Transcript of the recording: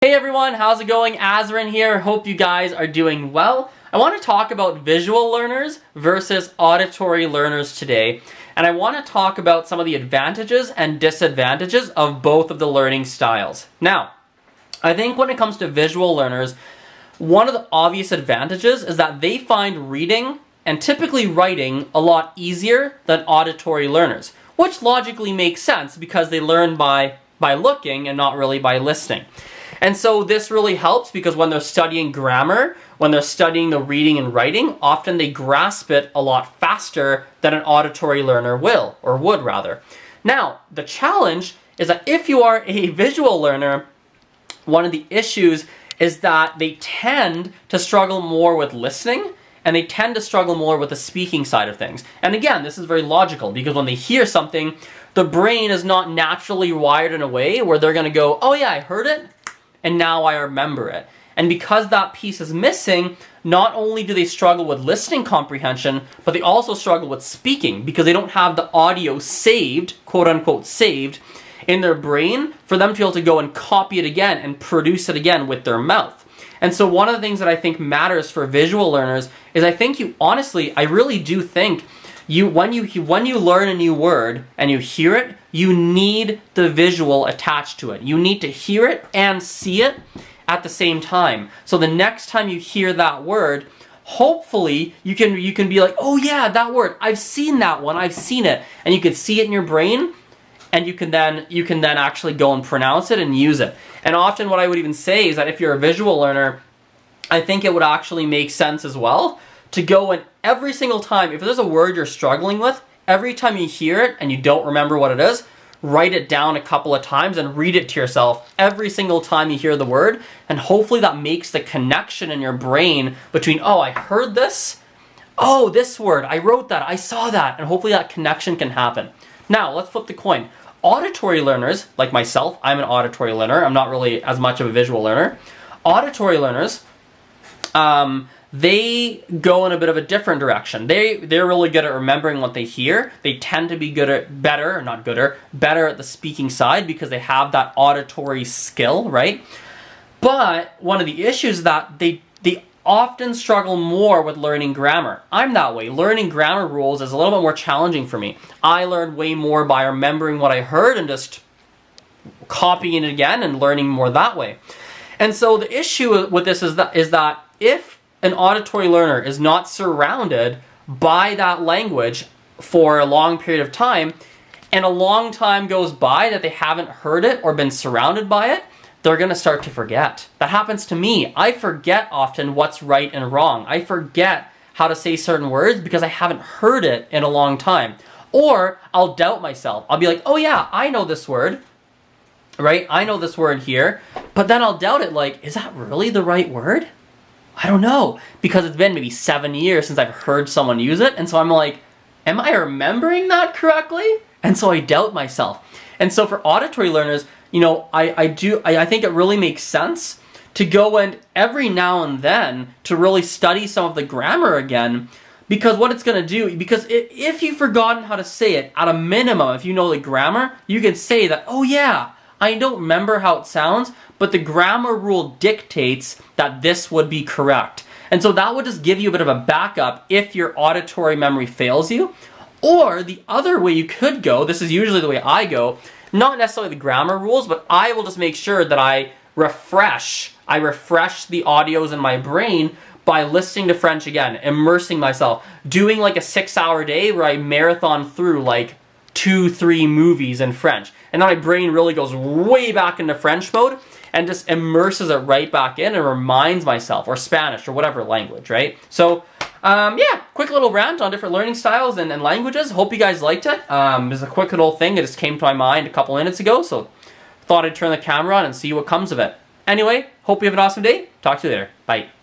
Hey everyone, how's it going? Azren here. Hope you guys are doing well. I want to talk about visual learners versus auditory learners today. And I want to talk about some of the advantages and disadvantages of both of the learning styles. Now, I think when it comes to visual learners, one of the obvious advantages is that they find reading and typically writing a lot easier than auditory learners, which logically makes sense because they learn by looking and not really by listening. And so this really helps because when they're studying grammar, when they're studying the reading and writing, often they grasp it a lot faster than an auditory learner will, or would rather. Now, the challenge is that if you are a visual learner, one of the issues is that they tend to struggle more with listening and they tend to struggle more with the speaking side of things. And again, this is very logical because when they hear something, the brain is not naturally wired in a way where they're going to go, oh yeah, I heard it, and now I remember it. And because that piece is missing, not only do they struggle with listening comprehension, but they also struggle with speaking because they don't have the audio saved, quote unquote saved, in their brain for them to be able to go and copy it again and produce it again with their mouth. And so one of the things that I think matters for visual learners is I really do think when you learn a new word and you hear it, you need the visual attached to it. You need to hear it and see it at the same time. So the next time you hear that word, hopefully you can be like, oh yeah, that word, I've seen that one, I've seen it. And you can see it in your brain and you can then actually go and pronounce it and use it. And often what I would even say is that if you're a visual learner, I think it would actually make sense as well to go and every single time, if there's a word you're struggling with, every time you hear it and you don't remember what it is, write it down a couple of times and read it to yourself every single time you hear the word, and hopefully that makes the connection in your brain between, oh, I heard this, oh, this word, I wrote that, I saw that, and hopefully that connection can happen. Now, let's flip the coin. Auditory learners, like myself, I'm an auditory learner, I'm not really as much of a visual learner. Auditory learners, they go in a bit of a different direction. They're really good at remembering what they hear. They tend to be better at the speaking side because they have that auditory skill, right? But one of the issues is that they often struggle more with learning grammar. I'm that way. Learning grammar rules is a little bit more challenging for me. I learn way more by remembering what I heard and just copying it again and learning more that way. And so the issue with this is that if an auditory learner is not surrounded by that language for a long period of time, and a long time goes by that they haven't heard it or been surrounded by it, they're going to start to forget. That happens to me. I forget often what's right and wrong. I forget how to say certain words because I haven't heard it in a long time. Or I'll doubt myself. I'll be like, oh yeah, I know this word, right? I know this word here. But then I'll doubt it, like, is that really the right word? I don't know, because it's been maybe 7 years since I've heard someone use it, and so I'm like, am I remembering that correctly? And so I doubt myself. And so for auditory learners, you know, I think it really makes sense to go and every now and then to really study some of the grammar again, because what it's going to do, because if you've forgotten how to say it, at a minimum, if you know the grammar, you can say that, oh yeah, I don't remember how it sounds, but the grammar rule dictates that this would be correct. And so that would just give you a bit of a backup if your auditory memory fails you. Or the other way you could go, this is usually the way I go, not necessarily the grammar rules, but I will just make sure that I refresh the audios in my brain by listening to French again, immersing myself, doing like a 6-hour day where I marathon through like 2-3 movies in French. And then my brain really goes way back into French mode and just immerses it right back in and reminds myself, or Spanish, or whatever language, right? So, yeah, quick little rant on different learning styles and languages. Hope you guys liked it. There's a quick little thing that just came to my mind a couple minutes ago, so thought I'd turn the camera on and see what comes of it. Anyway, hope you have an awesome day. Talk to you later. Bye.